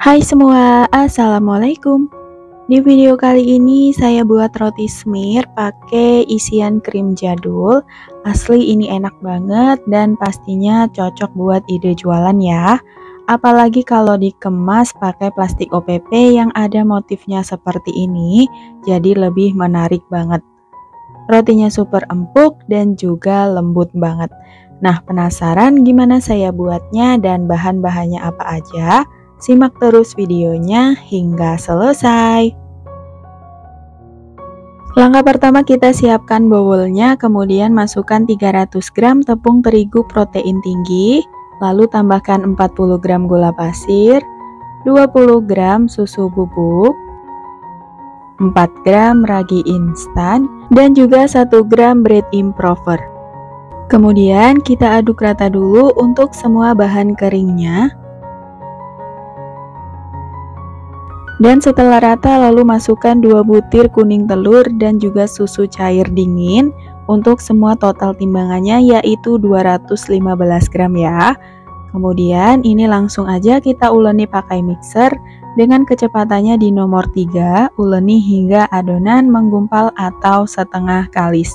Hai semua, assalamualaikum. Di video kali ini saya buat roti semir pakai isian krim jadul. Asli ini enak banget dan pastinya cocok buat ide jualan ya. Apalagi kalau dikemas pakai plastik OPP yang ada motifnya seperti ini, jadi lebih menarik banget. Rotinya super empuk dan juga lembut banget. Nah, penasaran gimana saya buatnya dan bahan-bahannya apa aja? Simak terus videonya hingga selesai. Langkah pertama, kita siapkan bowlnya, kemudian masukkan 300 gram tepung terigu protein tinggi, lalu tambahkan 40 gram gula pasir, 20 gram susu bubuk, 4 gram ragi instan, dan juga 1 gram bread improver. Kemudian kita aduk rata dulu untuk semua bahan keringnya. Dan setelah rata, lalu masukkan 2 butir kuning telur dan juga susu cair dingin. Untuk semua total timbangannya yaitu 215 gram ya. Kemudian ini langsung aja kita uleni pakai mixer dengan kecepatannya di nomor 3. Uleni hingga adonan menggumpal atau setengah kalis.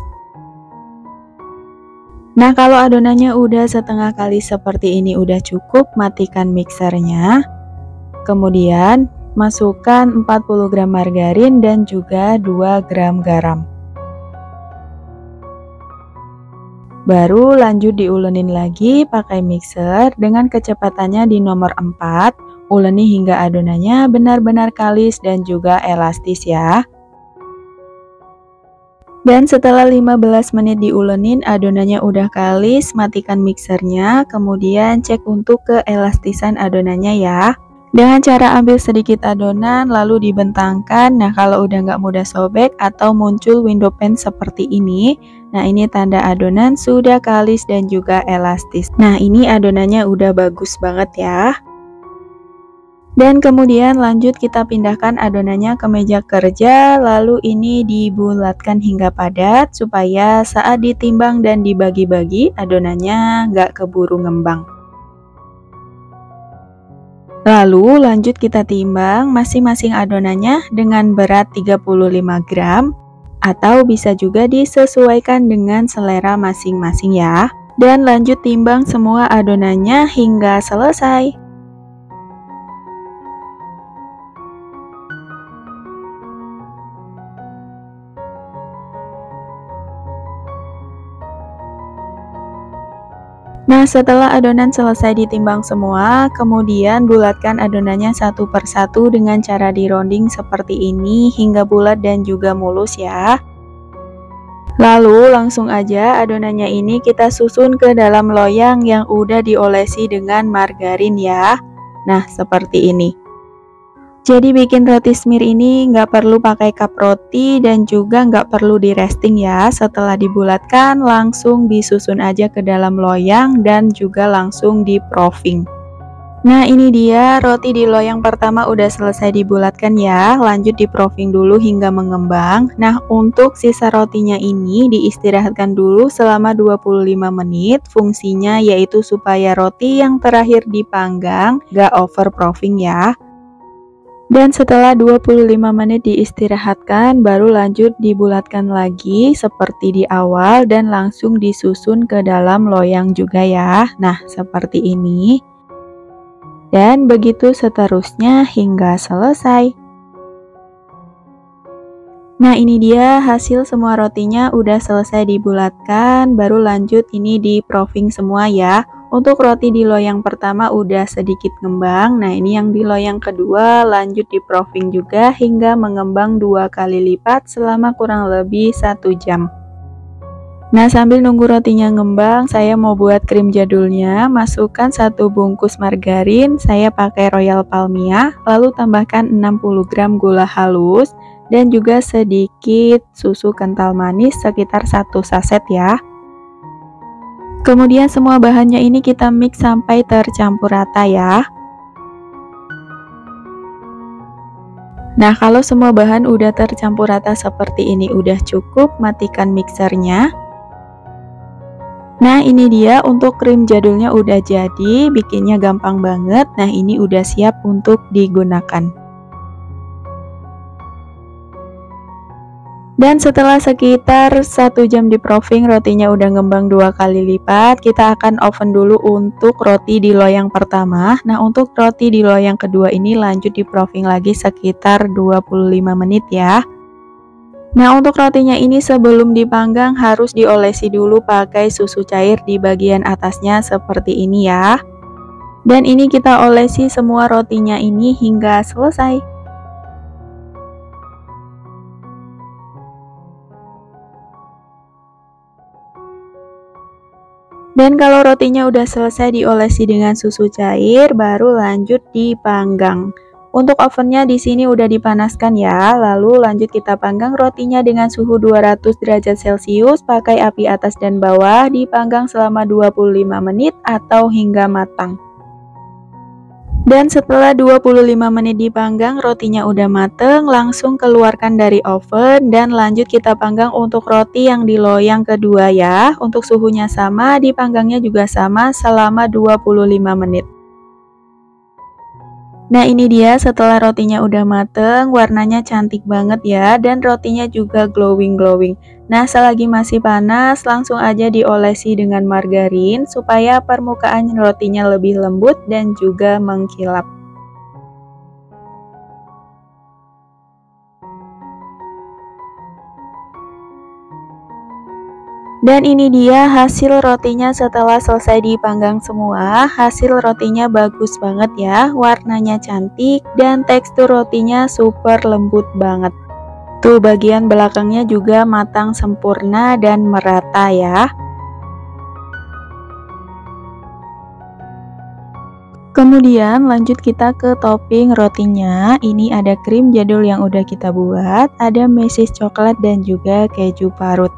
Nah, kalau adonannya udah setengah kalis seperti ini udah cukup, matikan mixernya. Kemudian masukkan 40 gram margarin dan juga 2 gram garam. Baru lanjut diulenin lagi pakai mixer dengan kecepatannya di nomor 4. Uleni hingga adonannya benar-benar kalis dan juga elastis ya. Dan setelah 15 menit diulenin, adonannya udah kalis, matikan mixernya. Kemudian cek untuk keelastisan adonannya ya. Dengan cara ambil sedikit adonan lalu dibentangkan. Nah, kalau udah nggak mudah sobek atau muncul window pane seperti ini, nah ini tanda adonan sudah kalis dan juga elastis. Nah, ini adonannya udah bagus banget ya. Dan kemudian lanjut kita pindahkan adonannya ke meja kerja, lalu ini dibulatkan hingga padat supaya saat ditimbang dan dibagi-bagi adonannya nggak keburu ngembang. Lalu lanjut kita timbang masing-masing adonannya dengan berat 35 gram atau bisa juga disesuaikan dengan selera masing-masing ya. Dan lanjut timbang semua adonannya hingga selesai. Nah, setelah adonan selesai ditimbang semua, kemudian bulatkan adonannya satu persatu dengan cara dironding seperti ini hingga bulat dan juga mulus ya. Lalu langsung aja adonannya ini kita susun ke dalam loyang yang udah diolesi dengan margarin ya. Nah, seperti ini. Jadi bikin roti semir ini nggak perlu pakai cup roti dan juga nggak perlu di resting ya. Setelah dibulatkan langsung disusun aja ke dalam loyang dan juga langsung di proofing. Nah, ini dia roti di loyang pertama udah selesai dibulatkan ya. Lanjut di proofing dulu hingga mengembang. Nah, untuk sisa rotinya ini diistirahatkan dulu selama 25 menit. Fungsinya yaitu supaya roti yang terakhir dipanggang nggak over proofing ya. Dan setelah 25 menit diistirahatkan, baru lanjut dibulatkan lagi seperti di awal dan langsung disusun ke dalam loyang juga ya. Nah, seperti ini. Dan begitu seterusnya hingga selesai. Nah, ini dia hasil semua rotinya udah selesai dibulatkan, baru lanjut ini di proofing semua ya. Untuk roti di loyang pertama udah sedikit ngembang. Nah, ini yang di loyang kedua lanjut di proofing juga hingga mengembang 2 kali lipat selama kurang lebih 1 jam. Nah, sambil nunggu rotinya ngembang, saya mau buat krim jadulnya. Masukkan 1 bungkus margarin, saya pakai Royal Palmia, lalu tambahkan 60 gram gula halus dan juga sedikit susu kental manis sekitar 1 saset ya. Kemudian semua bahannya ini kita mix sampai tercampur rata ya. Nah, kalau semua bahan udah tercampur rata seperti ini udah cukup, matikan mixernya. Nah, ini dia untuk krim jadulnya udah jadi, bikinnya gampang banget. Nah, ini udah siap untuk digunakan. Dan setelah sekitar 1 jam di proofing, rotinya udah ngembang 2 kali lipat. Kita akan oven dulu untuk roti di loyang pertama. Nah, untuk roti di loyang kedua ini lanjut di proofing lagi sekitar 25 menit ya. Nah, untuk rotinya ini sebelum dipanggang harus diolesi dulu pakai susu cair di bagian atasnya seperti ini ya. Dan ini kita olesi semua rotinya ini hingga selesai. Dan kalau rotinya udah selesai diolesi dengan susu cair, baru lanjut dipanggang. Untuk ovennya di sini udah dipanaskan ya, lalu lanjut kita panggang rotinya dengan suhu 200 derajat Celcius, pakai api atas dan bawah, dipanggang selama 25 menit atau hingga matang. Dan setelah 25 menit dipanggang, rotinya udah mateng, langsung keluarkan dari oven dan lanjut kita panggang untuk roti yang di loyang kedua ya. Untuk suhunya sama, dipanggangnya juga sama selama 25 menit. Nah, ini dia setelah rotinya udah mateng, warnanya cantik banget ya, dan rotinya juga glowing-glowing. Nah, selagi masih panas, langsung aja diolesi dengan margarin supaya permukaan rotinya lebih lembut dan juga mengkilap. Dan ini dia hasil rotinya setelah selesai dipanggang semua. Hasil rotinya bagus banget ya, warnanya cantik dan tekstur rotinya super lembut banget. Tuh bagian belakangnya juga matang sempurna dan merata ya. Kemudian lanjut kita ke topping rotinya. Ini ada krim jadul yang udah kita buat, ada mesis coklat dan juga keju parut.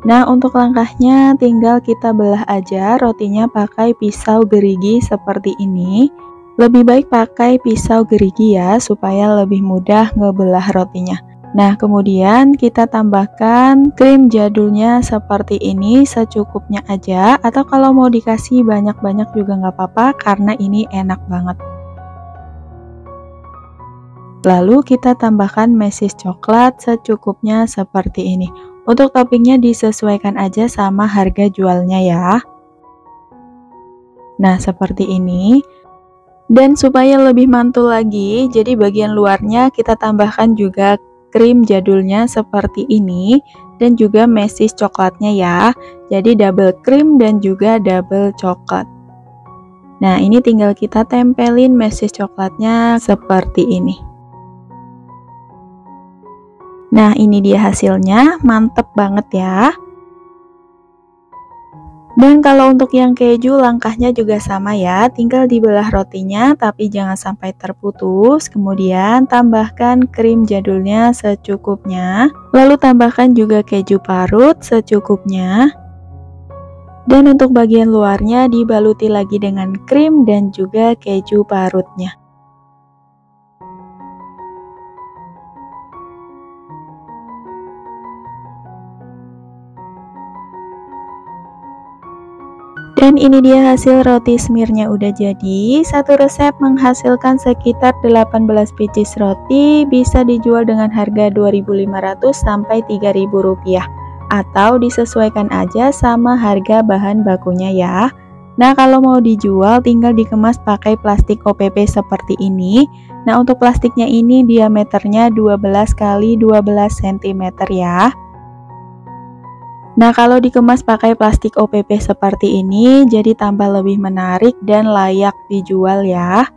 Nah, untuk langkahnya tinggal kita belah aja rotinya pakai pisau gerigi seperti ini. Lebih baik pakai pisau gerigi ya, supaya lebih mudah ngebelah rotinya. Nah, kemudian kita tambahkan krim jadulnya seperti ini secukupnya aja, atau kalau mau dikasih banyak-banyak juga nggak apa-apa karena ini enak banget. Lalu kita tambahkan mesis coklat secukupnya seperti ini. Untuk toppingnya disesuaikan aja sama harga jualnya ya. Nah, seperti ini. Dan supaya lebih mantul lagi, jadi bagian luarnya kita tambahkan juga krim jadulnya seperti ini. Dan juga mesis coklatnya ya. Jadi double krim dan juga double coklat. Nah, ini tinggal kita tempelin mesis coklatnya seperti ini. Nah, ini dia hasilnya, mantep banget ya. Dan kalau untuk yang keju, langkahnya juga sama ya, tinggal dibelah rotinya, tapi jangan sampai terputus. Kemudian tambahkan krim jadulnya secukupnya, lalu tambahkan juga keju parut secukupnya. Dan untuk bagian luarnya dibaluti lagi dengan krim dan juga keju parutnya. Dan ini dia hasil roti smearnya udah jadi. Satu resep menghasilkan sekitar 18 pieces roti, bisa dijual dengan harga 2.500 sampai 3.000 rupiah, atau disesuaikan aja sama harga bahan bakunya ya. Nah, kalau mau dijual tinggal dikemas pakai plastik OPP seperti ini. Nah, untuk plastiknya ini diameternya 12 x 12 cm ya. Nah, kalau dikemas pakai plastik OPP seperti ini, jadi tambah lebih menarik dan layak dijual ya.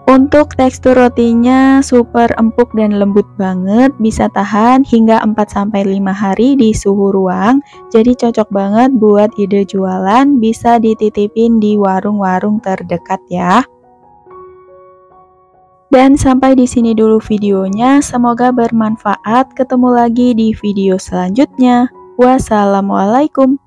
Untuk tekstur rotinya super empuk dan lembut banget, bisa tahan hingga 4-5 hari di suhu ruang. Jadi cocok banget buat ide jualan, bisa dititipin di warung-warung terdekat ya. Dan sampai di sini dulu videonya, semoga bermanfaat. Ketemu lagi di video selanjutnya. Wassalamualaikum.